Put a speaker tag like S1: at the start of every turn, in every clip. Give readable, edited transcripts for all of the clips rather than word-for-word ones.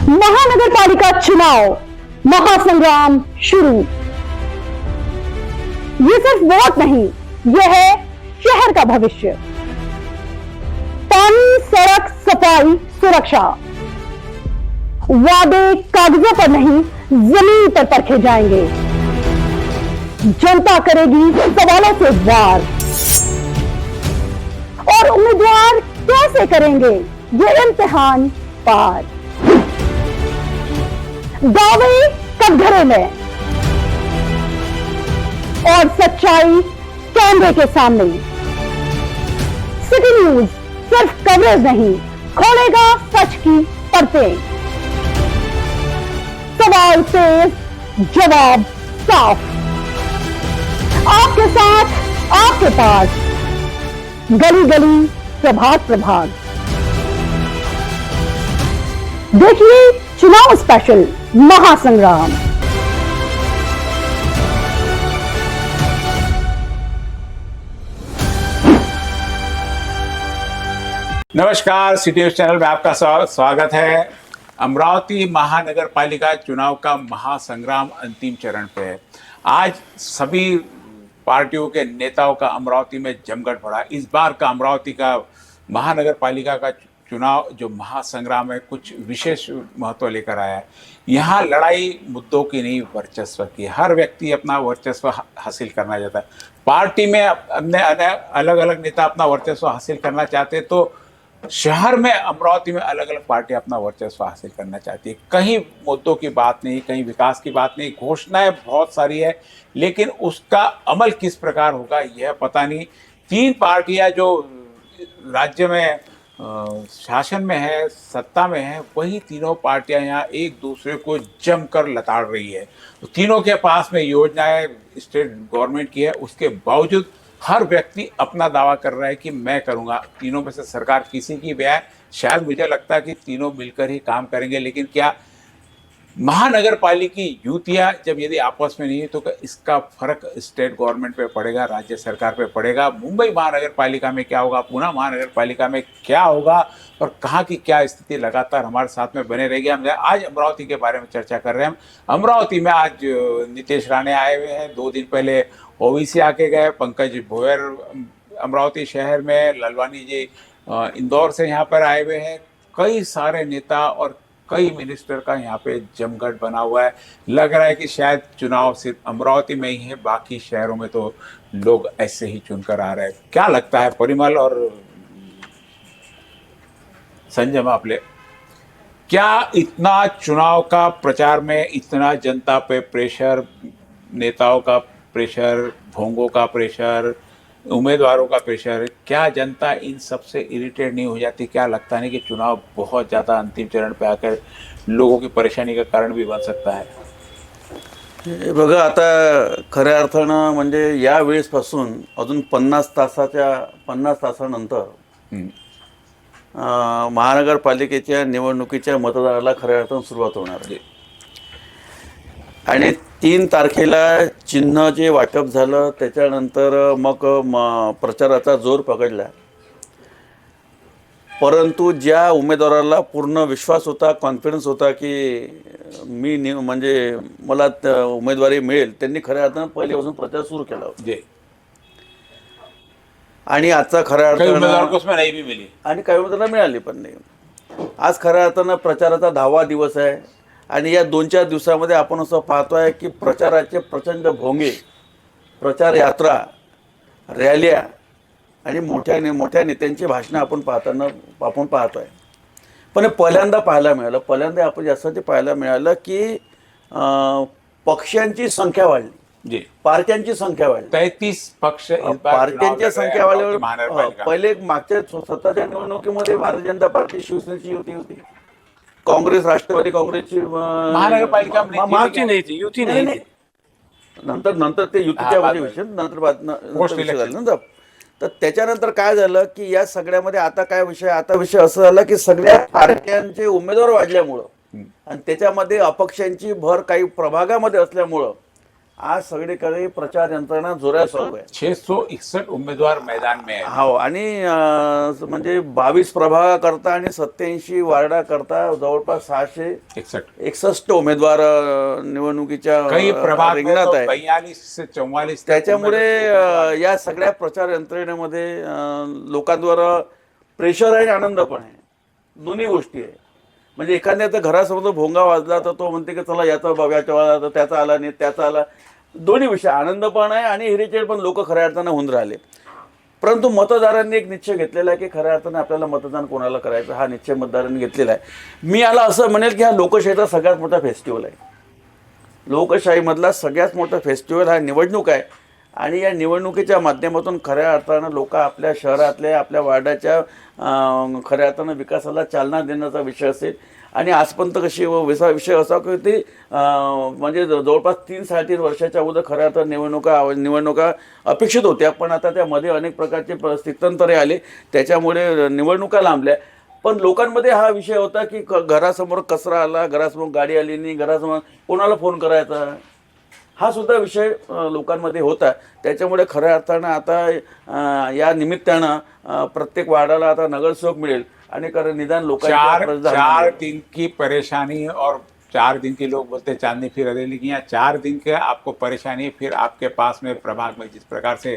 S1: महानगर पालिका चुनाव महासंग्राम शुरू। ये सिर्फ वोट नहीं, यह है शहर का भविष्य। पानी, सड़क, सफाई, सुरक्षा, वादे कागजों पर नहीं जमीन पर परखे जाएंगे। जनता करेगी सवालों से वार और उम्मीदवार कैसे करेंगे ये इम्तिहान पार। दावे कटघरे में और सच्चाई कैमरे के सामने। सिटी न्यूज सिर्फ कवरेज नहीं, खोलेगा सच की परतें। सवाल तेज, जवाब साफ, आपके साथ, आपके पास, गली गली, प्रभाग प्रभाग। देखिए चुनाव स्पेशल महासंग्राम।
S2: नमस्कार, सिटी न्यूज चैनल में आपका स्वागत है। अमरावती महानगर पालिका चुनाव का महासंग्राम अंतिम चरण पे है। आज सभी पार्टियों के नेताओं का अमरावती में जमघट पड़ा। इस बार का अमरावती का महानगर पालिका का चुनाव जो महासंग्राम है कुछ विशेष महत्व लेकर आया है। यहाँ लड़ाई मुद्दों की नहीं, वर्चस्व की। हर व्यक्ति अपना वर्चस्व हासिल करना चाहता है। पार्टी में अपने अलग अलग नेता अपना वर्चस्व हासिल करना चाहते हैं, तो शहर में अमरावती में अलग अलग पार्टी अपना वर्चस्व हासिल करना चाहती है। कहीं मुद्दों की बात नहीं, कहीं विकास की बात नहीं, घोषणाएं बहुत सारी है, लेकिन उसका अमल किस प्रकार होगा यह पता नहीं। तीन पार्टियां जो राज्य में शासन में है, सत्ता में है, वही तीनों पार्टियां यहाँ एक दूसरे को जमकर लताड़ रही है। तो तीनों के पास में योजनाएं स्टेट गवर्नमेंट की है, उसके बावजूद हर व्यक्ति अपना दावा कर रहा है कि मैं करूंगा। तीनों में से सरकार किसी की भी है, शायद मुझे लगता है कि तीनों मिलकर ही काम करेंगे। लेकिन क्या महानगर पालिका की युतियां जब यदि आपस में नहीं है तो इसका फर्क स्टेट गवर्नमेंट पे पड़ेगा, राज्य सरकार पे पड़ेगा। मुंबई महानगर पालिका में क्या होगा, पुणे महानगर पालिका में क्या होगा और कहाँ की क्या स्थिति, लगातार हमारे साथ में बने रहेगी। हम आज अमरावती के बारे में चर्चा कर रहे हैं। अमरावती में आज नीतीश राणे आए हुए हैं। 2 दिन पहले ओवीसी आके गए, पंकज भोयर अमरावती शहर में, ललवानी जी इंदौर से यहाँ पर आए हुए हैं। कई सारे नेता और कई मिनिस्टर का यहाँ पे जमघट बना हुआ है। लग रहा है कि शायद चुनाव सिर्फ अमरावती में ही है, बाकी शहरों में तो लोग ऐसे ही चुनकर आ रहे हैं। क्या लगता है परिमल और संजय मापले, क्या इतना चुनाव का प्रचार में इतना जनता पे प्रेशर, नेताओं का प्रेशर, भोंगों का प्रेशर, उम्मीदवारों का प्रेशर, क्या जनता इन सब से इरिटेट नहीं हो जाती? क्या लगता नहीं कि चुनाव बहुत ज़्यादा अंतिम चरण पे आकर लोगों की परेशानी का कारण भी बन सकता है?
S3: बघा, आता खऱ्या अर्थानं म्हणजे या वेळेसपासून अजून 50 तासानंतर महानगरपालिकेच्या निवडणुकीच्या मतदानाला खऱ्या अर्थानं सुरुवात होणार आहे। आणि 3 तारखेला चिन्ह जे वाटप झालं त्याच्यानंतर मग प्रचाराचा जोर पकडला। परंतु ज्या उमेदवाराला पूर्ण विश्वास होता, कॉन्फिडन्स होता की मी म्हणजे मला उमेदवारी मिळेल, त्यांनी खऱ्या अर्थानं पहिल्यापासून प्रचार सुरू केला होता। आणि आजचा खऱ्या अर्थानं
S2: नहीं भी मिली
S3: आणि काही उमेदवारांना मिळाली पण नाही। आज खऱ्या अर्थानं प्रचाराचा 10वा दिवस आहे आणि या 2-4 दिवसामध्ये आपण असं पाहतोय की प्रचाराचे प्रचंड भोंगे, प्रचार यात्रा, रॅल्या आणि मोठ्या नेत्यांची भाषणं आपण पाहतोय। पण पहिल्यांदा आपण यासाठी पाहायला मिळालं की पक्षांची संख्या वाढली, पार्ट्यांची संख्या वाढली।
S2: 33 पक्ष
S3: पार्ट्यांची संख्या वाढल्यावर पहिले मागच्या स्वतःच्या निवडणुकीमध्ये भारतीय जनता पार्टी शिवसेनेची युती होती, काँग्रेस राष्ट्रवादी काँग्रेसची
S2: महानगरपालिका
S3: मागची नाही ती युती नाही। नंतर ते युतीच्या विषय नंतर तर त्याच्यानंतर काय झालं की या सगळ्यामध्ये आता विषय असं झाला की सगळ्या पार्ट्यांचे उमेदवार वाढल्यामुळं आणि त्याच्यामध्ये अपक्षांची भर काही प्रभागामध्ये असल्यामुळं आज सगळीकडे प्रचार यंत्रणा जोरात सुरू आहे.
S2: 661 उमेदवार मैदान में है.
S3: हो, आणि म्हणजे 22 प्रभागाकरता आणि 87 वार्डाकरता जवळपास 661 उमेदवार निवडणुकीच्या
S2: कई प्रभाग में
S3: रिंगणात
S2: तो
S3: आहे.
S2: 42 से 44
S3: त्याच्यामुळे या सगळ्या प्रचार यंत्रणेमध्ये लोकांवर प्रेशर आहे आणि आनंद पण आहे, दोन्ही गोष्टी आहे. म्हणजे एखाद्याचा घरासमोर भोंगा वाजला तर तो म्हणते की चला याचा याच्या त्याचा आला नाही त्याचा आला, दोन्ही विषय आनंद पण आहे आणि हिरेचेड पण लोक खऱ्या अर्थानं होऊन राहिले. परंतु मतदारांनी एक निश्चय घेतलेला आहे की खऱ्या अर्थानं आपल्याला मतदान कोणाला करायचं हा निश्चय मतदारांनी घेतलेला आहे. मी याला असं म्हणेल की हा लोकशाहीचा सगळ्यात मोठा फेस्टिवल आहे. लोकशाहीमधला सगळ्यात मोठा फेस्टिवल हा निवडणूक आहे आणि या निवडणुकीच्या माध्यमातून खऱ्या अर्थानं लोक आपल्या शहरातल्या आपल्या वार्डाच्या खऱ्या अर्थानं विकासाला चालना देण्याचा विषय असेल. आणि आजपर्यंत कशी विषय असा की ते म्हणजे जवळपास 3-3.5 वर्षाच्या अगोदर खऱ्या अर्थानं निवडणुका अपेक्षित होत्या, पण आता त्यामध्ये अनेक प्रकारचे स्थित्यंतरे आले, त्याच्यामुळे निवडणुका लांबल्या. पण लोकांमध्ये हा विषय होता की घरासमोर कचरा आला, घरासमोर गाडी आली नाही, घरासमोर कोणाला फोन करायचा, हा सुद्धा विषय लोकांमध्ये होता. त्याच्यामुळे खऱ्या अर्थानं आता या निमित्तानं प्रत्येक वार्डाला आता नगरसेवक मिळेल आणि निदान लोकांच्या
S2: 4 दिन की परेशानी और 4 दिन के लोग बोलते चांदनी फिर हथेली की, यहाँ 4 दिन के आपको परेशानी है. फिर आपके पास में प्रभाग में जिस प्रकार से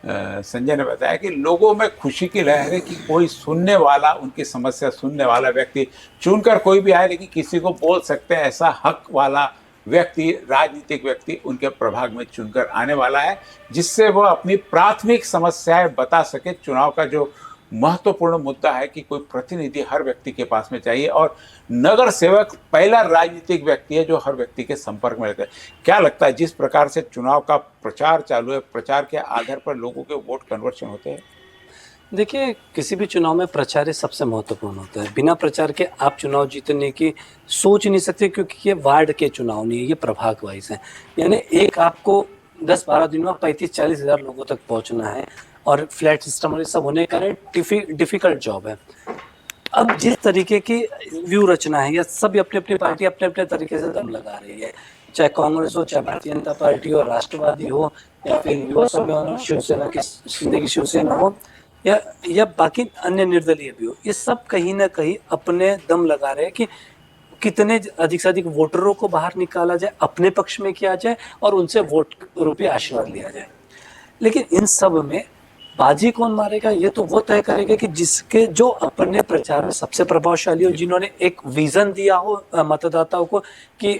S2: संजय ने बताया कि लोगों में खुशी की लहर है कि कोई सुनने वाला, उनकी समस्या सुनने वाला व्यक्ति चुनकर कोई भी आए लेकिन किसी को बोल सकते हैं ऐसा हक वाला व्यक्ति, राजनीतिक व्यक्ति उनके प्रभाग में चुनकर आने वाला है, जिससे वो अपनी प्राथमिक समस्याएं बता सके. चुनाव का जो महत्वपूर्ण मुद्दा है कि कोई प्रतिनिधि हर व्यक्ति के पास में चाहिए और नगर सेवक पहला राजनीतिक व्यक्ति है जो हर व्यक्ति के संपर्क में रहता है. क्या लगता है जिस प्रकार से चुनाव का प्रचार चालू है, प्रचार के आधार पर लोगों के वोट कन्वर्शन होते हैं?
S4: देखिए, किसी भी चुनाव में प्रचार सबसे महत्वपूर्ण होता है. बिना प्रचार के आप चुनाव जीतने की सोच नहीं सकते, क्योंकि ये वार्ड के चुनाव नहीं है, ये प्रभाग वाइज है. यानी एक आपको 10-12 दिन में 35-40 हज़ार लोगों तक पहुंचना है और फ्लैट सिस्टम और ये सब होने के कारण डिफिकल्ट जॉब है. अब जिस तरीके की व्यू रचना है, या सभी अपनी अपनी पार्टी अपने अपने तरीके से दम लगा रही है, चाहे कांग्रेस हो, चाहे भारतीय जनता पार्टी हो, राष्ट्रवादी हो, या फिर युवा सम्मेलन, शिवसेना की शिंदे की शिवसेना हो, या बाकी अन्य निर्दलीय भी हो, ये सब कहीं ना कहीं अपने दम लगा रहे हैं कि कितने अधिक से अधिक वोटरों को बाहर निकाला जाए, अपने पक्ष में किया जाए और उनसे वोट रूपी आशीर्वाद लिया जाए. लेकिन इन सब में बाजी कौन मारेगा ये तो वो तय करेगा कि जिसके जो अपने प्रचार में सबसे प्रभावशाली हो, जिन्होंने एक विजन दिया हो मतदाताओं को कि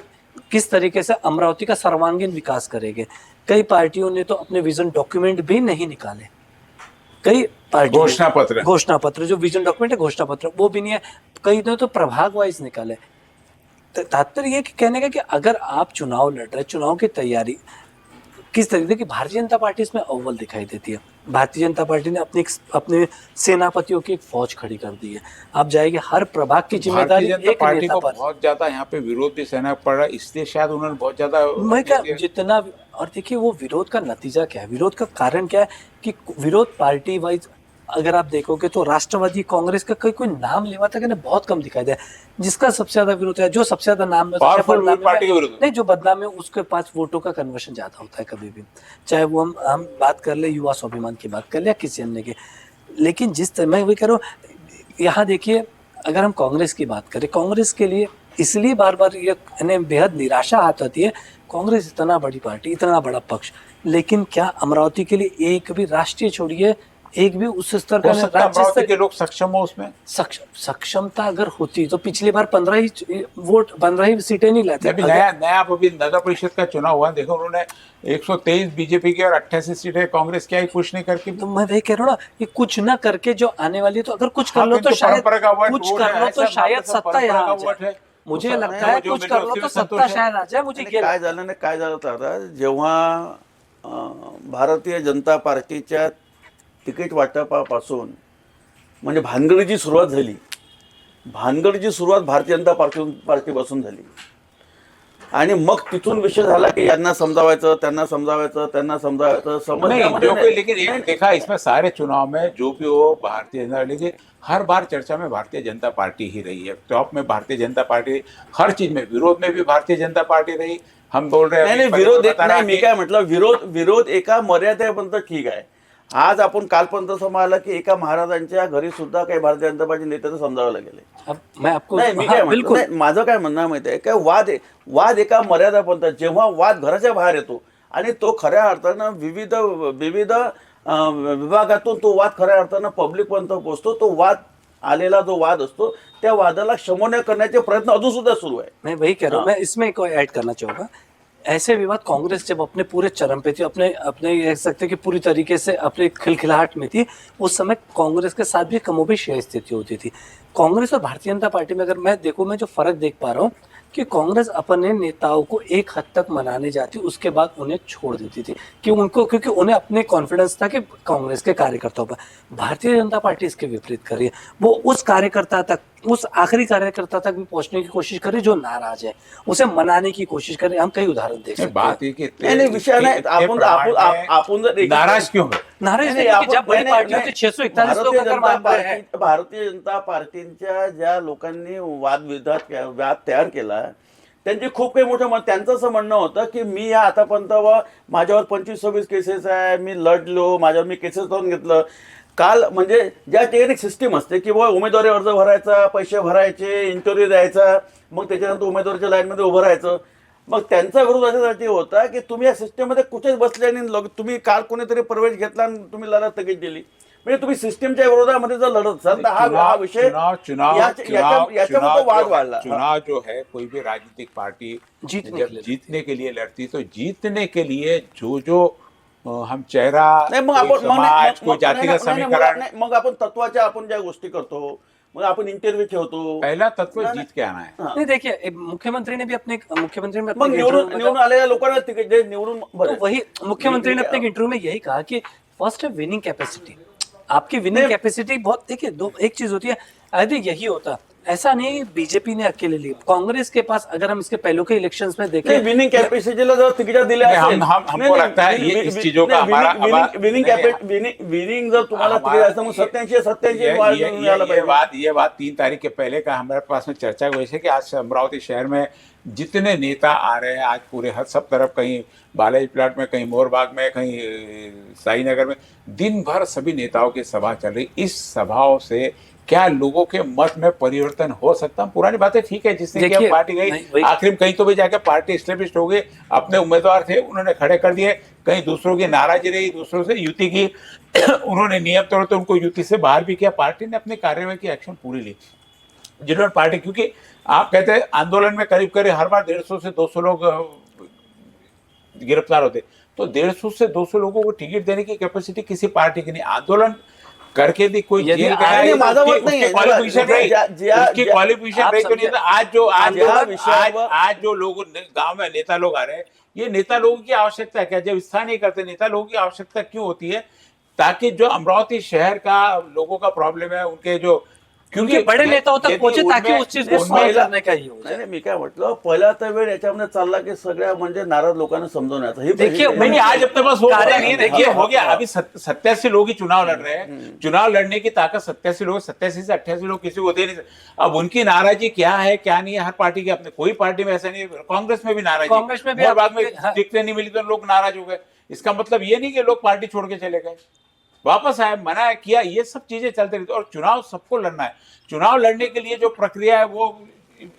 S4: किस तरीके से अमरावती का सर्वांगीण विकास करेंगे. कई पार्टियों ने तो अपने विजन डॉक्यूमेंट भी नहीं निकाले. कई पार्टी घोषणा पत्र जो विजन डॉक्यूमेंट है, घोषणा पत्र वो भी नहीं है. कई ने तो प्रभाग वाइज निकाले. तात्पर्य ये कहने का कि अगर आप चुनाव लड़ रहे, चुनाव की तैयारी किस तरीके की, भारतीय जनता पार्टी इसमें अव्वल दिखाई देती है. भारतीय जनता पार्टी ने अपने सेनापतियों की एक फौज खड़ी कर दी है. आप जाएंगे हर प्रभाग की जिम्मेदारी एक
S2: पार्टी
S4: नेता
S2: को
S4: पर.
S2: बहुत ज्यादा यहाँ पे विरोध भी सहना पड़ रहा है, इसलिए शायद उन्होंने बहुत ज्यादा
S4: मैं क्या जितना, और देखिए वो विरोध का नतीजा क्या है, विरोध का कारण क्या है कि विरोध पार्टी वाइज अगर आप देखोगे तो राष्ट्रवादी कांग्रेस का कोई नाम लेवा था कि बहुत कम दिखाई दे. जिसका सबसे ज्यादा विरोध है, जो सबसे ज्यादा नाम नहीं, जो बदनाम है उसके पास वोटों का कन्वर्शन ज्यादा होता है कभी भी, चाहे वो हम बात कर ले, युवा स्वाभिमान की बात कर ले या किसी अन्य की. लेकिन जिस तरह मैं वही कह रहा हूँ, यहाँ देखिए अगर हम कांग्रेस की बात करें, कांग्रेस के लिए इसलिए बार बार ये बेहद निराशा आती है. कांग्रेस इतना बड़ी पार्टी, इतना बड़ा पक्ष, लेकिन क्या अमरावती के लिए एक भी, राष्ट्रीय छोड़िए, एक भी उस स्तर का
S2: राज्य स्तर के लोग सक्षम हो उसमें?
S4: सक्षमता अगर होती तो पिछली बार 15 ही सीटें नहीं लाते.
S2: नया अभी नगर परिषद का चुनाव हुआ, देखो उन्होंने 123 बीजेपी की और 88 सीटें कांग्रेस की आई, कुछ नहीं करके.
S4: तो मैं वही कह रहा हूँ ना, ये कुछ ना करके जो आने वाली, तो अगर कुछ कर लो तो शायद सत्ता यहाँ आ जाए. मुझे लगता है कुछ कर लो तो सत्ता शायद आ जाए. मुझे
S3: काय झालं आता, जेव्हा भारतीय जनता पार्टीच्या तिकीट वाटपापासून म्हणजे भानगडीची सुरुवात झाली, भारतीय जनता पार्टीपासून झाली. आणि मग तिथून विषय झाला की यांना समजावायचं, त्यांना समजावायचं, त्यांना समजावायचं,
S2: नहीं
S3: समजण्यामध्ये
S2: जो कोई,
S3: नाही.
S2: लेकिन एक देखा इसमें सारे चुनाव में जो भी हो भारतीय जनता, लेकिन हर बार चर्चा में भारतीय जनता पार्टी ही रही है, टॉप में भारतीय जनता पार्टी, हर चीज में, विरोध में भी भारतीय जनता पार्टी रही। हम बोल रहे
S3: नाही
S2: हैं
S3: नाही, विरोध एक नाही, मी काय म्हटलं, विरोध एका मर्यादेपर्यंत ठीक आहे. आज आपण कालपर्यंत समोर आला की एका महाराजांच्या घरी सुद्धा काही भारतीय जनता पार्टी नेत्याचं समजावलं गेले.
S4: अब मैं आपको
S3: नाही मी
S4: हाँ,
S3: काय म्हणतो,
S4: बिल्कुल
S3: नाही, माझं काय म्हणणं माहिती आहे काय, वाद एका मर्यादापर्यंत, जेव्हा वाद घराच्या बाहेर येतो आणि तो खऱ्या अर्थानं विविध विभागातून तो वाद खऱ्या अर्थानं पब्लिक पर्यंत पोहोचतो, तो वाद आलेला जो वाद असतो त्या वादाला शमवण्या करण्याचे प्रयत्न अजून सुद्धा सुरू आहे.
S4: मैं वही कह रहा हूँ, मैं इसमें एक ऐड करना चाहूंगा। ऐसे विवाद कांग्रेस जब अपने पूरे चरम पे थी, अपने कह सकते हैं कि पूरी तरीके से अपने खिलखिलाहट में थी, उस समय कांग्रेस के साथ भी कमोबेश यही स्थिति होती थी। कांग्रेस और भारतीय जनता पार्टी में अगर मैं देखूं, मैं जो फर्क देख पा रहा हूँ कि कांग्रेस अपने नेताओं को एक हद तक मनाने जाती, उसके बाद उन्हें छोड़ देती थी कि उनको, क्योंकि उन्हें अपने कॉन्फिडेंस था कि कांग्रेस के कार्यकर्ताओं पर। भारतीय जनता पार्टी इसके विपरीत कर रही है, वो उस कार्यकर्ता तक, उस आखिरी कार्यकर्ता तक भी पहुंचने की कोशिश करे जो नाराज है, उसे मनाने की कोशिश करे। हम कई उदाहरण देख सकते हैं।
S2: बात ये कि
S3: नाही विषय नाही, आपण जर एक-
S2: नाराज क्यों है?
S4: नाराज
S3: नाही,
S4: नहीं,
S3: आपण-
S4: जब बड़ी
S3: नाही,
S4: पार्टी
S3: नाही,
S4: होती 641 लोग अगर मान रहे हैं,
S3: भारतीय जनता पार्टीच्या ज्या लोकांनी वाद तयार केला, त्यांची खूप काही मोठं त्यांचं असं म्हणणं होतं की मी या आतापर्यंत माझ्यावर 25-26 केसेस आहे, मी लढलो, माझ्यावर मी केसेस करून घेतलं. काल म्हणजे ज्या ठिकाणी सिस्टीम असते की बाबा उमेदवारी अर्ज भरायचा, पैसे भरायचे, इंटरव्ह्यू द्यायचा, मग त्याच्यानंतर उमेदवारीच्या लाईनमध्ये उभं राहायचं, मग त्यांचा विरोध अशासाठी होता की तुम्ही या सिस्टीममध्ये कुठेच बसले आणि तुम्ही काल कोणीतरी प्रवेश घेतला आणि तुम्ही लढत स्थगित दिली. म्हणजे तुम्ही सिस्टीमच्या विरोधामध्ये जर लढत असाल तर हा विषय याच्यामध्ये वाद वाढला.
S2: चुनाव जो है, कोई भी राजनीतिक पार्टी जब जीतने के लिए लड़ती, तो जीतने के लिए जो हम चेहरा,
S3: नाही मग
S2: कोई
S3: आपण
S2: समाज, कोई जातीय समीकरण,
S3: मग आपण तत्वाच्या आपण ज्या गोष्टी करतो, मग आपण इंटरव्ह्यू ठेवतो,
S2: पहला तत्व जीत के आना है.
S4: नहीं देखिए, मुख्यमंत्री ने भी अपने
S3: मग निवडून आलेल्या लोकांना तिकीट जे निवडून
S4: तो वही मुख्यमंत्री ने अपने इंटरव्यू में यही कहा कि फर्स्ट है विनिंग कैपेसिटी। आपकी विनिंग कैपेसिटी बहुत, देखिए दो एक चीज होती है, यदि यही होता, ऐसा नहीं बीजेपी ने अकेले ली, कांग्रेस के पास, अगर हम इसके पहले के इलेक्शंस में देखें,
S3: विनिंग कैपेसिटीला जर तिकीट दिले असेल,
S2: हमको लगता है ये इस चीजों का हमारा
S3: विनिंग जर तुम्हाला तिकीट असेल मग 87
S2: ये बात 3 तारीख के पहले का हमारे पास में चर्चा हुई है कि आज अमरावती शहर में जितने नेता आ रहे हैं, आज पूरे हर सब तरफ, कहीं बालाजी प्लाट में, कहीं मोरबाग में, कहीं साई नगर में, दिन भर सभी नेताओं की सभा चल रही। इस सभाओं से क्या लोगों के मत में परिवर्तन हो सकता? पुरानी बातें ठीक है, जिसने कि पार्टी गई, आखिर में कहीं तो भी जाकर पार्टी एस्टेब्लिश हो गई, अपने उम्मीदवार थे उन्होंने खड़े कर दिए, कहीं दूसरों की नाराजगी रही, दूसरों से युति की, उन्होंने नियम तोड़े तो उनको युति से बाहर भी किया। पार्टी ने अपनी कार्यवाही की एक्शन पूरी ली, जिन्होंने पार्टी, क्योंकि आप कहते हैं आंदोलन में करीब करीब हर बार 150 से 200 लोग गिरफ्तार होते, तो 150 से 200 लोगों को टिकट देने की कैपेसिटी किसी पार्टी की नहीं। आंदोलन करके भी कोई जेल गया है, क्वालिफिकेशन रही, उसकी क्वालिफिकेशन रही तो नहीं। आज जो लोग गांव में नेता लोग आ रहे हैं, ये नेता लोगों की आवश्यकता है क्या? जब स्थानीय करते, नेता लोगों की आवश्यकता क्यों होती है? ताकि जो अमरावती शहर का लोगों का प्रॉब्लम है, उनके जो,
S4: क्योंकि बड़े नेताओं तक पहुंचे, ताकि उस चीज को सॉल्व करने का ही हो जाए।
S3: नाही मी काय म्हटलं, पहिला तर वेळ याच्यामध्ये चालला की सगळ्या म्हणजे नाराज लोकांना समजवण्याचा, हे
S4: देखिए,
S2: नहीं आज अपने पास वो पता नहीं है। देखिए हो गया, अभी 87 लोग ही चुनाव लड़ रहे हैं, चुनाव लड़ने की ताकत 87 लोग, 87 से 88 लोग किसी को दे नहीं सकते। अब उनकी नाराजगी क्या है क्या नहीं है, हर पार्टी की अपने, कोई पार्टी में ऐसा नहीं, कांग्रेस में भी नाराजगी,
S4: कांग्रेस में भी
S2: बाद में टिकटें नहीं मिली तो लोग नाराज हो गए। इसका मतलब ये नहीं कि लोग पार्टी छोड़ के चले गए, वापस आए, मना किया, ये सब चीजें चलती रहती। और चुनाव सबको लड़ना है, चुनाव लड़ने के लिए जो प्रक्रिया है, वो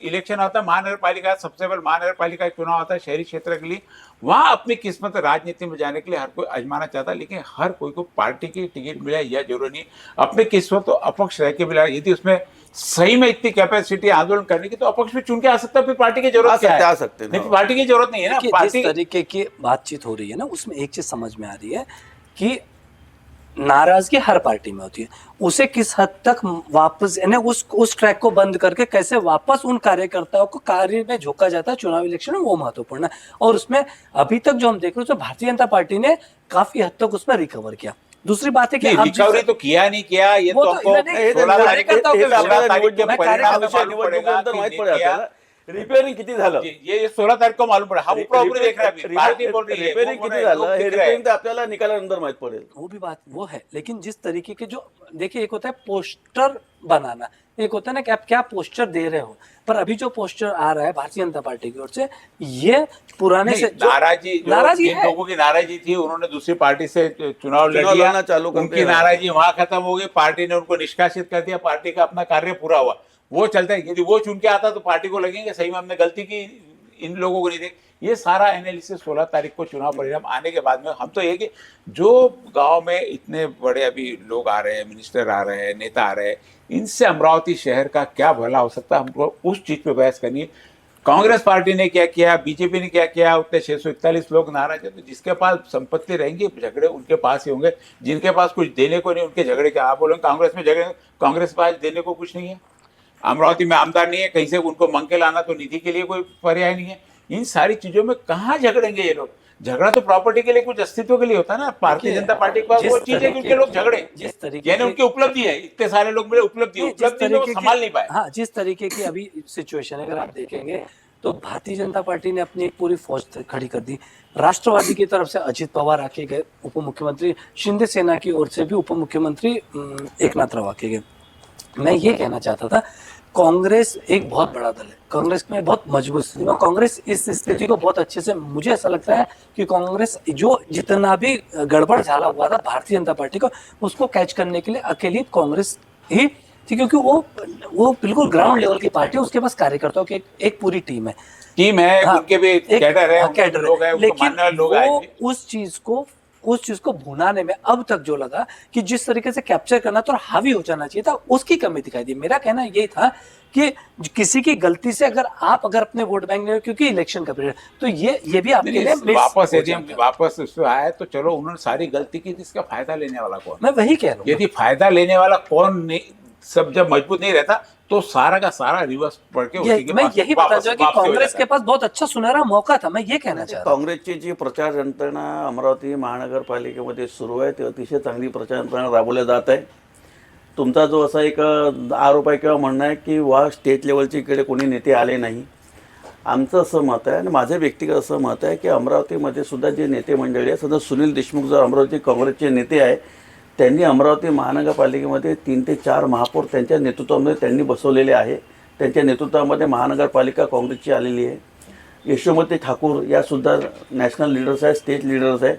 S2: इलेक्शन आता है, महानगर पालिका सबसे पहले महानगर पालिका चुनाव आता है शहरी क्षेत्र के लिए, वहां अपनी किस्मत राजनीति में जाने के लिए हर कोई आजमाना चाहता है, लेकिन हर कोई को पार्टी की टिकट मिले यह जरूरी नहीं, अपनी किस्मत तो अपक्ष रह के मिला। यदि उसमें सही में इतनी कैपेसिटी आंदोलन करने की, तो अपक्ष में चुन के आ सकता है, फिर पार्टी की जरूरत क्या है?
S3: आ सकते
S2: नहीं, पार्टी की जरूरत नहीं है ना।
S4: जिस तरीके की बातचीत हो रही है ना, उसमें एक चीज समझ में आ रही है कि नाराजगी हर पार्टी में होती है, उसे किस हद तक वापस, यानी उस ट्रैक को बंद करके कैसे वापस उन कार्यकर्ताओं को कार्य में झोंका जाता है चुनाव इलेक्शन में, वो महत्वपूर्ण है। और उसमें अभी तक जो हम देख रहे हैं, तो भारतीय जनता पार्टी ने काफी हद तक उसमें रिकवर किया। दूसरी बात है कि
S2: रिकवरी तो किया नहीं किया, ये तो आपको 16 तारीख के परिणाम में मालूम पड़ेगा।
S3: रिपेअरिंग किती झालं,
S2: ये 16 तारीख को मालूम पड़ा. हम ऊपर ऊपर देख रहे हैं अभी. पार्टी बोल रही है,
S3: रिपेअरिंग
S2: वो बोल
S3: किती
S2: रहे हैं,
S3: झालं
S2: लोग
S3: हे
S2: दिख रहे हैं.
S3: रिपेअरिंग तर आपल्याला निकालानंतर माहित पडेल.
S4: वो भी बात वो है, लेकिन जिस तरीके के जो देखिए, एक होता है पोस्टर बनाना, एक होता है ना कि आप क्या पोस्टर दे रहे हो, पर अभी जो पोस्टर आ रहा है भारतीय जनता पार्टी की ओर से, ये पुराने
S2: नहीं,
S4: से जो
S2: नाराजी
S4: है,
S2: लोगों की नाराजी थी, उन्होंने दूसरी पार्टी से चुनाव लड़
S3: चुनाव
S2: लिया,
S3: लड़ना चालू कर
S2: उनकी
S3: दिया.
S2: नाराजी वहां खत्म हो गई, पार्टी ने उनको निष्कासित कर दिया, पार्टी का अपना कार्य पूरा हुआ. वो चलता है. यदि वो चुन के आता तो पार्टी को लगेंगे सही में हमने गलती की, इन लोगों को नहीं देख. ये सारा एनालिसिस 16 तारीख को चुनाव परिणाम आने के बाद में हम तो ये कि जो गांव में इतने बड़े अभी लोग आ रहे हैं, मिनिस्टर आ रहे हैं, नेता आ रहे हैं, इनसे अमरावती शहर का क्या भला हो सकता है, हमको उस चीज पे बहस करनी है. कांग्रेस पार्टी ने क्या किया, बीजेपी ने क्या किया, उतने 641 लोग नाराज है. तो जिसके पास संपत्ति रहेंगी, झगड़े उनके पास ही होंगे. जिनके पास कुछ देने को नहीं, उनके झगड़े क्या. आप बोलेंगे कांग्रेस में झगड़े, कांग्रेस के पास देने को कुछ नहीं है. अमरावती में आमदार नहीं है, कहीं से उनको मंग के लाना तो निधि के लिए कोई पर्याय नहीं है. इन सारी चीजों में कहाँ झगड़ेंगे ये लोग. झगड़ा तो प्रॉपर्टी के लिए, कुछ अस्तित्व के लिए होता है ना. भारतीय जनता पार्टी के पास वो चीज है कि उनके लोग झगड़े,
S4: जिस तरीके
S2: यानी उनकी उपलब्धि है. इतने सारे लोग मिले, उपलब्धि में वो संभाल नहीं पाए.
S4: हाँ, जिस तरीके की अभी सिचुएशन है, अगर आप देखेंगे तो भारतीय जनता पार्टी ने अपनी एक पूरी फौज खड़ी कर दी. राष्ट्रवादी की तरफ से अजित पवार रखे गए उप मुख्यमंत्री, शिंदे सेना की ओर से भी उप मुख्यमंत्री एकनाथ राव रखे गए. मैं ये कहना चाहता था, कांग्रेस एक बहुत बड़ा दल है, कांग्रेस में बहुत मजबूत स्थिति में, कांग्रेस इस स्थिति को बहुत अच्छे से, मुझे ऐसा लगता है कि कांग्रेस जो जितना भी गड़बड़ झाला हुआ था भारतीय जनता पार्टी को, उसको कैच करने के लिए अकेली कांग्रेस ही थी, क्योंकि वो बिल्कुल ग्राउंड लेवल की पार्टी है. उसके पास कार्यकर्ताओं की एक पूरी टीम है.
S2: हाँ, उनके भी कैडर है,
S4: कैडर
S2: लोग हैं, उनको मानने वाले लोग आए थे.
S4: उस चीज को भुनाने में अब तक जो लगा कि जिस तरीके से कैप्चर करना था और हावी हो जाना चाहिए था, उसकी कमी दिखाई दी. मेरा कहना यही था कि किसी की गलती से अगर अपने वोट बैंक में, क्योंकि इलेक्शन का पीरियड, तो ये भी आपके लिए
S2: वापस यदि हम वापस उसमें आए तो चलो, उन्होंने सारी गलती की, इसका फायदा लेने वाला कौन.
S4: मैं वही कह रहा हूँ,
S2: यदि फायदा लेने वाला कौन नहीं, सब जब मजबूत नहीं रहता तो सारा का सारा रिवर्स पड़ के उसी के
S4: मैं
S2: पास
S4: यही बता चाहूँ कि कांग्रेस के पास बहुत अच्छा सुनहरा मौका था. मैं ये कहना चाह रहा हूँ,
S3: काँग्रेसची जी प्रचार यंत्रणा अमरावती महानगरपालिकेमध्ये सुरू आहे, ते अतिशय चांगली प्रचार यंत्रणा राबवल्या जात आहे. तुमचा जो असा एक आरोप आहे किंवा म्हणणं आहे की वा स्टेट लेवलचे इकडे कोणी नेते आले नाही, आमचं असं मत आहे आणि माझं व्यक्तिगत असं मत आहे की अमरावतीमध्ये सुद्धा जे नेते मंडळी आहे, सध्या सुनील देशमुख जो अमरावती काँग्रेसचे नेते आहे, त्यांनी अमरावती महानगरपालिकेमध्ये 3 ते 4 महापौर त्यांच्या नेतृत्वामध्ये त्यांनी बसवलेले आहे. त्यांच्या नेतृत्वामध्ये महानगरपालिका काँग्रेसची आलेली आहे. यशोमती ठाकूर यासुद्धा नॅशनल लीडर्स आहे, स्टेट लीडर्स आहे.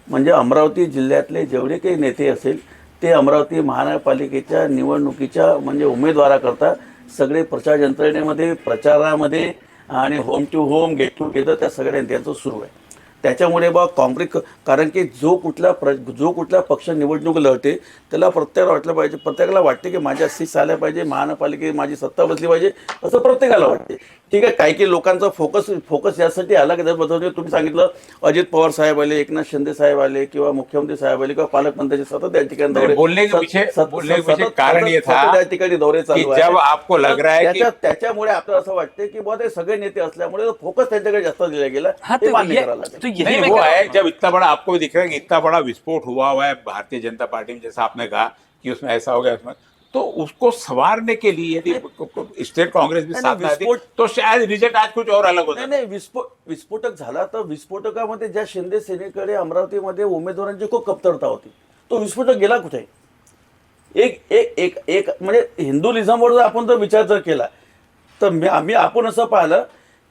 S3: म्हणजे अमरावती जिल्ह्यातले जेवढे काही नेते असेल ते अमरावती महानगरपालिकेच्या निवडणुकीच्या म्हणजे उमेदवाराकरता सगळे प्रचार यंत्रणेमध्ये, प्रचारामध्ये आणि home to home, get together त्या सगळ्या त्यांचं सुरू आहे. त्याच्यामुळे बा काँग्रेस, कारण की जो कुठला पक्ष निवडणूक लढते त्याला प्रत्येकाला वाटते की माझ्या सीट्स आल्या पाहिजे, महानगरपालिकेत माझी सत्ता बसली पाहिजे, असं प्रत्येकाला वाटते. ठीक आहे, काही लोकांचा फोकस यासाठी आला की जर तुम्ही सांगितलं अजित पवार साहेब आले, एकनाथ शिंदे साहेब आले किंवा मुख्यमंत्री साहेब आले किंवा पालकमंत्र्यांचे सतत या ठिकाणी दौरे,
S2: बोलने के पीछे कारण ये था
S3: त्या ठिकाणी दौरे चालू
S2: कि जब आपको लग रहा है कि
S3: त्याच्यामुळे आपल्याला असं वाटते की बहुत सगळे नेते असल्यामुळे फोकस त्यांच्याकडे जास्त दिला गेला,
S4: हाँ,
S3: हे
S4: तो
S3: मान्य
S4: ये-
S3: करायला लागेल.
S4: तो यही
S2: नहीं,
S4: मैं
S2: वो
S4: कह रहा
S2: है
S4: हूँ.
S2: जब इतना बड़ा आपको भी दिख रहा है कि इतना बड़ा विस्फोट हुआ है भारतीय जनता पार्टी में, जैसा आपने कहा कि उसमें ऐसा हो गया, उसमें तो उसको संवारने के लिए यदि स्टेट कांग्रेस भी साथ में आती तो शायद रिजल्ट आज कुछ और अलग होता.
S3: नाही, विस्फोटक झाला तर विस्फोटकामध्ये ज्या शिंदे सेनेकडे अमरावतीमध्ये उमेदवारांची खूप कमतरता होती, तो विस्फोटक गेला कुठे. एक म्हणजे हिंदुइझमवर जर आपण विचार जर केला तर आपण असं पाहिलं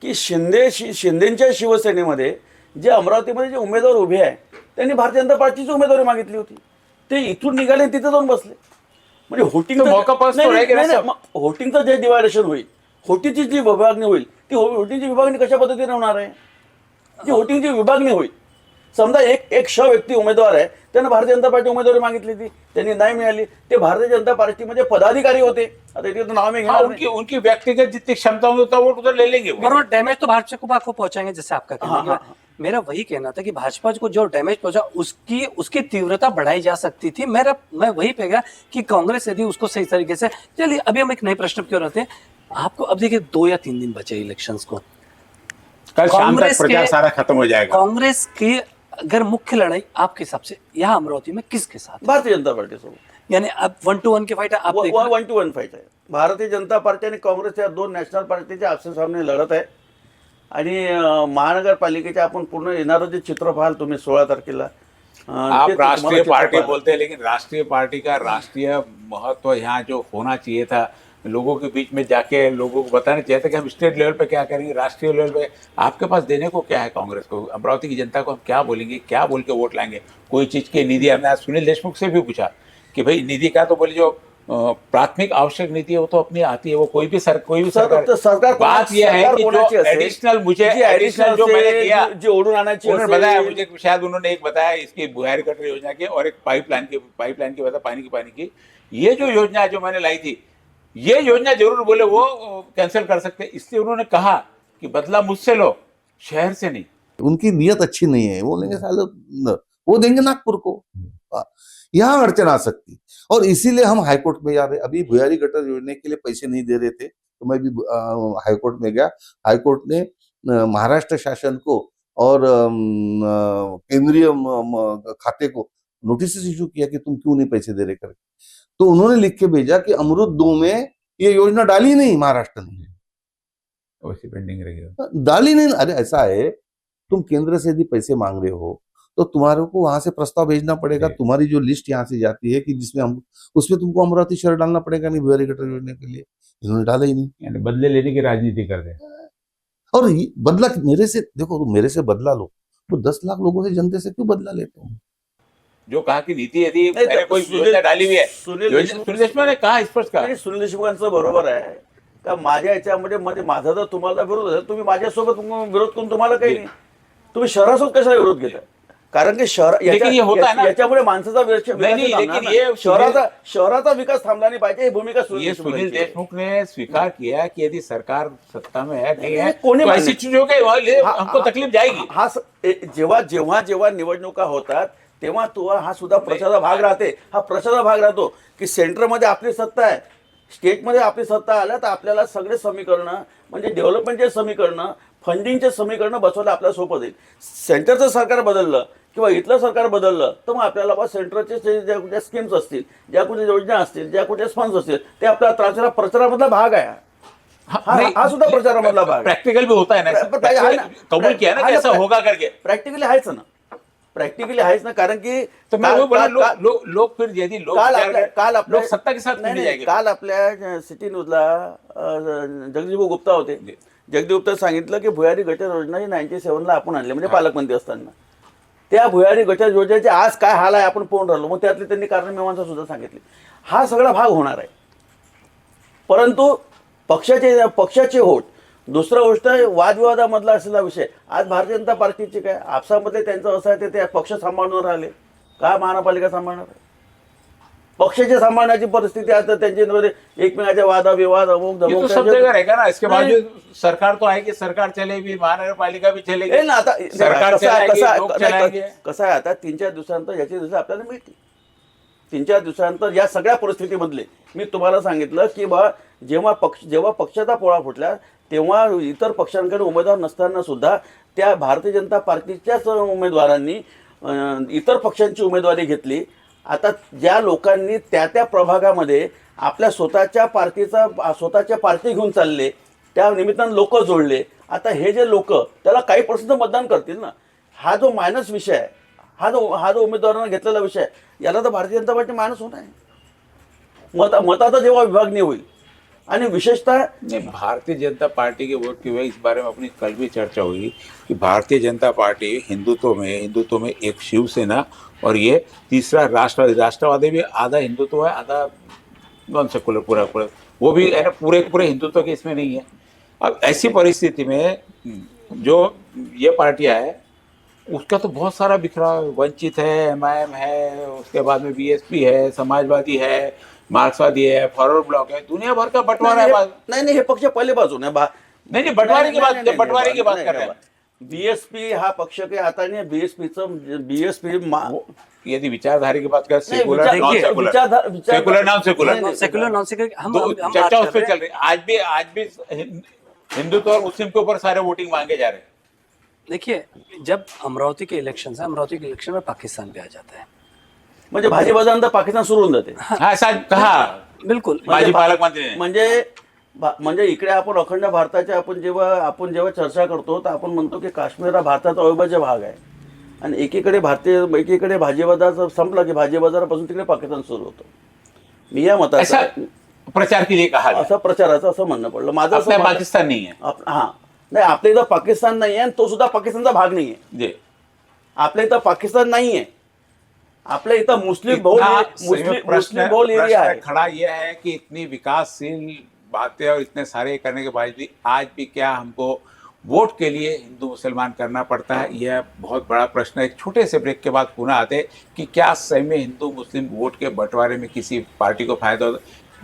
S3: की शिंदेच्या शिवसेनेमध्ये जे अमरावतीमध्ये जे उमेदवार उभे आहे त्यांनी भारतीय जनता पार्टीची उमेदवारी मागितली होती. ते इथून निघाले तिथे जाऊन बसले. म्हणजे होटिंगचं जे डिवायडेशन होईल, होटीची जी विभागणी होईल, ती होटिंगची विभागणी कशा पद्धतीने होणार आहे. जी होटिंगची विभागणी होईल, समजा एक व्यक्ती उमेदवार आहे, त्यांना भारतीय जनता पार्टी उमेदवारी मागितली होती, त्यांनी नाही मिळाली. ते भारतीय जनता पार्टीमध्ये पदाधिकारी होते. आता इथे नाव मी घेणार नाही.
S2: उनकी व्यक्तिगत जितनी क्षमता होगी उतना वोट उधर ले लेंगे वो.
S4: बराबर, डैमेज तो भाजपा को पहुंचाएंगे, जैसे आपका कहना है. मेरा वही कहना था कि भाजपा को जो डैमेज पहुंचा उसकी तीव्रता बढ़ाई जा सकती थी. मैं वही पे गया कि कांग्रेस यदि उसको सही तरीके से, चलिए अभी हम एक नए प्रश्न क्यों रहते हैं आपको. अब देखिए 2 या 3 दिन बचे इलेक्शंस को,
S2: कल शाम तक प्रचार सारा खत्म हो जाएगा.
S4: कांग्रेस की अगर मुख्य लड़ाई आपके हिसाब से यहाँ अमरावती में किसके साथ?
S3: भारतीय जनता पार्टी सोबत.
S4: यानी अब 1-to-1 की फाइट है, आप देख रहे हैं।
S3: 1-to-1 फाईट आहे. भारतीय जनता पार्टी आणि काँग्रेस या दोन नॅशनल पार्टीच्या आपसासामने लढत आहे. आणि महानगरपालिकेचे आपण पूर्ण येणारं जे चित्र पाहाल तुम्ही 16 तारखेला,
S2: आप
S3: ते तुम्हाला
S2: राष्ट्रीय
S3: चित्र
S2: पार्टी
S3: पाहाल.
S2: बोलते हैं, लेकिन राष्ट्रीय पार्टी का राष्ट्रीय महत्व यहाँ जो होना चाहिए था, लोगों के बीच में जाके लोगों को बताना चाहिए था कि हम स्टेट लेवल पे क्या करेंगे, राष्ट्रीय लेवल पे आपके पास देने को क्या है कांग्रेस को, अमरावती की जनता को हम क्या बोलेंगे, क्या बोल के वोट लाएंगे, कोई चीज की निधि। हमने आज सुनील देशमुख से भी पूछा कि भाई निधि का तो बोले जो प्राथमिक आवश्यक नीति है वो तो अपनी आती है, वो कोई भी सरकार
S3: तो सरकार
S2: बात यह है कि जो एडिशनल मुझे एडिशनल जो मैंने किया,
S3: जी ओढून आणायची
S2: उन्होंने
S3: असेल,
S2: बताया मुझे, शायद उन्होंने एक बताया इसकी बुहारी कटरी योजना की और एक पाइपलाइन की बताया पानी की। ये जो योजना है जो मैंने लाई थी, ये योजना जरूर बोले वो कैंसिल कर सकते, इसलिए उन्होंने कहा कि बदला मुझसे लो, शहर से नहीं।
S5: उनकी नीयत अच्छी नहीं है, वो लेंगे साले वो देंगे नागपुर को, यहाँ अड़चन आ सकती। और इसीलिए हम हाईकोर्ट में जा रहे। अभी भुयारी गटर योजना के लिए पैसे नहीं दे रहे थे तो मैं भी हाईकोर्ट में गया। हाईकोर्ट ने महाराष्ट्र शासन को और केंद्रीय खाते को नोटिस इशू किया कि तुम क्यों नहीं पैसे दे रहे करके। तो उन्होंने लिख के भेजा कि अमृत 2 में ये योजना डाली नहीं महाराष्ट्र ने,
S2: वैसी पेंडिंग रहेगी,
S5: डाली नहीं। अरे ऐसा है, तुम केंद्र से यदि पैसे मांग रहे हो तो तुम्हारे को वहां से प्रस्ताव भेजना पड़ेगा। तुम्हारी जो लिस्ट यहाँ से जाती है कि जिसमें हम उसमें तुमको अमरावती शहर डालना पड़ेगा नहीं भुयारी गटर योजना के लिए। इन्होंने डाला ही नहीं,
S2: यानी बदले लेने की राजनीति कर रहे।
S5: और बदला मेरे से, देखो मेरे से बदला लो तो 10 लाख लोगों से, जनता से क्यों बदला लेते हो?
S2: जो कहा कि नीति यदि
S3: नहीं,
S2: मैंने कोई
S3: सुनील-
S2: योजना डाली हुई है,
S3: सुनील
S2: सुनील देशमुख ने कहा स्पष्ट कहा।
S3: नाही, सुनील देशमुखांचं बरोबर आहे का माझ्या याच्यामध्ये माझा जर तुम्हाला विरोध असेल, तुम्ही माझ्यासोबत विरोध करून तुम्हाला काही नाही, तुम्ही शहरासोबत कशाला विरोध घेताय? कारण की शहर
S2: लेकिन ये होता है ना,
S3: याच्यामुळे माणसाचा विकास
S2: नहीं,
S3: थांबणार
S2: लेकिन
S3: ना.
S2: ये
S3: शहराचा विकास थांबला नाही पाहिजे, ही भूमिका
S2: ये सुनील
S3: देशमुखांची आहे.
S2: देशमुख ने स्वीकार किया कि यदि सरकार सत्ता में है नहीं है
S3: नहीं, कोणी
S2: तो
S3: मान्य
S2: ऐसी
S3: नहीं.
S2: चीजों के
S3: हा-
S2: हमको
S3: हा-
S2: तकलीफ जाएगी।
S3: हा जेव्हा निवडणुका होतात तेव्हा तो हा सुद्धा प्रचाराचा भाग राहते. हा प्रचाराचा भाग राहतो की सेंटरमध्ये आपली सत्ता आहे, स्टेटमध्ये आपली सत्ता आल्या तर आपल्याला सगळे समीकरणं म्हणजे डेव्हलपमेंटचे समीकरणं, फंडिंगचे समीकरणं बसवायला आपल्याला सोपं जाईल. सेंटरचं सरकार बदललं किंवा इथलं सरकार बदललं तर मग आपल्याला बा सेंटरचे ज्या कुठल्या स्कीम्स असतील, ज्या कुठल्या योजना असतील, ज्या कुठल्या फंड्स असतील ते आपल्या प्रचारामधला भाग आहे. हा सुद्धा प्रचारामधला भाग आहे.
S2: प्रैक्टिकल भी होता है ना, कबूल किया ना कि ऐसा होगा करके।
S3: प्रॅक्टिकली आहेच ना, प्रॅक्टिकली आहेच ना. कारण की
S2: तो मैं वो बोला लोग फिर यदि लोग लोग सत्ता के साथ नहीं जाएंगे।
S3: काल आपल्या सिटी न्यूजला जगदीप गुप्ता होते. जगदीप गुप्ता सांगितलं की भुयारी गटर योजना ही 97ला आपण आणली, म्हणजे पालकमंत्री असताना. त्या भुयारी गटर योजनेचे आज काय हाल आहे आपण पाहून राहिलो. मग त्यातले त्यांनी कारणमीमांसा सुद्धा सांगितली. हा सगळा भाग होणार आहे, परंतु पक्षाचे होत. दुसरा गोष्ट वादविवादामधला असलेला विषय, आज भारतीय जनता पार्टीचे काय आपसामध्ये त्यांचं असं आहे ते पक्ष सांभाळून राहिले का महानगरपालिका सांभाळणार आहे? पक्षाचे सांभाळण्याची परिस्थिती आता त्यांच्यामध्ये एकमेकांच्या वादाविवाद अमुक
S2: ये तो सब जगह रहेगा ना, इसके बावजूद सरकार तो आएगी, सरकार चलेगी, महानगरपालिका भी चलेगी,
S3: ना. आता
S2: सरकार चलाएगी, लोग चलाएंगे।
S3: कसं आहे, आता 3-4 दिवसानंतर याची दिवस आपल्याला मिळतील. 3-4 दिवसानंतर या सगळ्या परिस्थितीमधले मी तुम्हाला सांगितलं की बा जेव्हा पक्षाचा पोळा फुटला तेव्हा इतर पक्षांकडे उमेदवार नसताना सुद्धा त्या भारतीय जनता पार्टीच्याच उमेदवारांनी इतर पक्षांची उमेदवारी घेतली. आता ज्या लोकांनी त्या प्रभागामध्ये आपल्या स्वतःच्या पार्टी घेऊन चालले, त्या निमित्तानं लोक जोडले. आता हे जे लोक त्याला काही पर्सेंट मतदान करतील ना. हा जो मायनस विषय आहे, हा जो उमेदवारांना घेतलेला विषय आहे, याला तर भारतीय जनता पार्टी मायनस होणार आहे. मताचा जेव्हा विभागणी होईल आणि विशेषतः
S2: नहीं, भारतीय जनता पार्टी के वोट की वजह इस बारे में अपनी कल भी चर्चा हुई कि भारतीय जनता पार्टी हिंदुत्व में एक शिवसेना और ये तीसरा राष्ट्रवादी भी आधा हिंदुत्व है, आधा नॉन सेकुलर पूरा वो भी है ना, पूरे हिंदुत्व के इसमें नहीं है। अब ऐसी परिस्थिति में जो ये पार्टियां है उसका तो बहुत सारा बिखरा, वंचित है, MIM है, उसके बाद में BSP है, समाजवादी है, मार्क्सवादी है, फॉरवर्ड ब्लॉक है, दुनिया भर का बंटवारा है।
S3: नाही हे पक्ष पहिले बाजू नहीं
S2: नहीं बंटवारे की बात कर रहे हैं।
S3: बीएसपी हा पक्ष के आता नहीं, बीएसपी
S2: यदि विचारधारा की बात करें,
S3: नहीं,
S2: secular non secular, secular non secular,
S4: secular non secular हम
S2: चर्चा उस पर चल रही है। आज भी हिंदुत्व और मुस्लिम के ऊपर सारे वोटिंग मांगे जा रहे हैं।
S4: देखिए, जब अमरावती के इलेक्शन है, अमरावती के इलेक्शन में पाकिस्तान भी आ जाता है,
S3: म्हणजे भाजी बाजारानंतर पाकिस्तान सुरू होऊन जाते.
S2: हाँ ऐसा कहा
S4: बिल्कुल
S2: माजी पालकमंत्री ने.
S3: म्हणजे इकडे आपण अखंड भारताचे आपण जेव्हा चर्चा करतो तर आपण म्हणतो की काश्मीर हा भारताचा अविभाज्य भाग आहे आणि एकीकडे भाजी बाजार संपला की भाजी बाजारापासून तिकडे पाकिस्तान सुरू होतो. मी या मताचा
S2: ऐसा प्रचार के लिए कहा गया.
S3: असं प्रचाराचं असं म्हणणं पडलं माझं.
S2: अपना पाकिस्तान नहीं है.
S3: हा नाही, आपल्या इथं पाकिस्तान नाही आहे आणि तो सुद्धा पाकिस्तानचा भाग नाही आहे.
S2: जी.
S3: आपल्या इथं पाकिस्तान नाही आहे. आपल्या इथं मुस्लिम बहुल एरिया है.
S2: खड़ा यह है कि इतनी विकासशील बातें और इतने सारे करने के बाद भी आज भी क्या हमको वोट के लिए हिंदू मुसलमान करना पड़ता है, यह बहुत बड़ा प्रश्न है. एक छोटे से ब्रेक के बाद पुनः आते कि क्या सही में हिंदू मुस्लिम वोट के बंटवारे में किसी पार्टी को फायदा होता.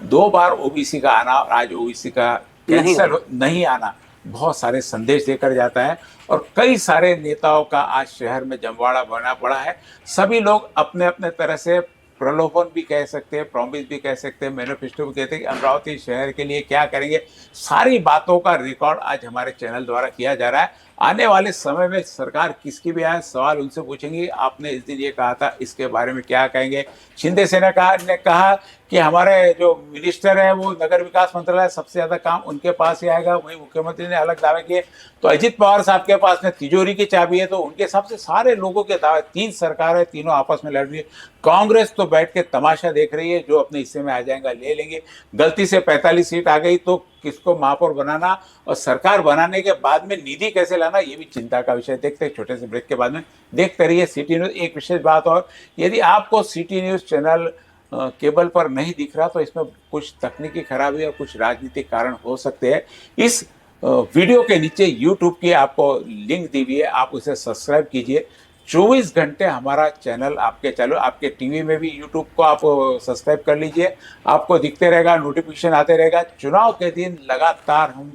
S2: 2 बार ओबीसी का आना और आज ओबीसी का कैंसल नहीं आना बहुत सारे संदेश देकर जाता है और कई सारे नेताओं का आज शहर में जमवाड़ा बना पड़ा है. सभी लोग अपने अपने तरह से प्रलोभन भी कह सकते हैं, प्रॉमिस भी कह सकते हैं, मैनिफेस्टो भी कहते हैं कि अमरावती शहर के लिए क्या करेंगे. सारी बातों का रिकॉर्ड आज हमारे चैनल द्वारा किया जा रहा है. आने वाले समय में सरकार किसकी भी आए सवाल उनसे पूछेंगे, आपने इस दिन ये कहा था, इसके बारे में क्या कहेंगे. शिंदे सेना ने कहा कि हमारे जो मिनिस्टर है वो नगर विकास मंत्रालय सबसे ज्यादा काम उनके पास ही आएगा. वहीं मुख्यमंत्री ने अलग दावे किए. तो अजित पवार साहब के पास में तिजोरी की चाबी है, तो उनके हिसाब से सारे लोगों के दावे. 3 सरकार है, तीनों आपस में लड़ रही है. कांग्रेस तो बैठ के तमाशा देख रही है, जो अपने हिस्से में आ जाएगा ले लेंगे. गलती से 45 सीट आ गई तो किसको महापौर बनाना और सरकार बनाने के बाद में निधि कैसे लाना, ये भी चिंता का विषय. देखते हैं छोटे से ब्रेक के बाद में. देखते रहिए सिटी न्यूज. एक विशेष बात और, यदि आपको सिटी न्यूज चैनल केबल पर नहीं दिख रहा तो इसमें कुछ तकनीकी खराबी और कुछ राजनीतिक कारण हो सकते हैं. इस वीडियो के नीचे यूट्यूब की आपको लिंक दी हुई है, आप उसे सब्सक्राइब कीजिए. 24 घंटे हमारा चैनल आपके टीवी में भी यूट्यूब को आप सब्सक्राइब कर लीजिए. आपको दिखते रहेगा, नोटिफिकेशन आते रहेगा. चुनाव के दिन लगातार हम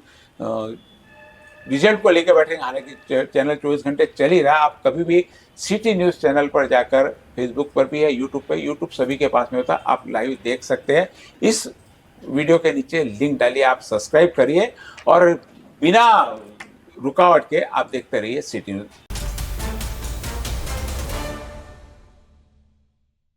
S2: रिजल्ट को लेकर बैठेंगे. हालांकि चैनल 24 घंटे चल ही रहा. आप कभी भी सिटी न्यूज़ चैनल पर जाकर, फेसबुक पर भी है, यूट्यूब सभी के पास में होता है, आप लाइव देख सकते हैं. इस वीडियो के नीचे लिंक डालिए, आप सब्सक्राइब करिए और बिना रुकावट के आप देखते रहिए सिटी न्यूज़.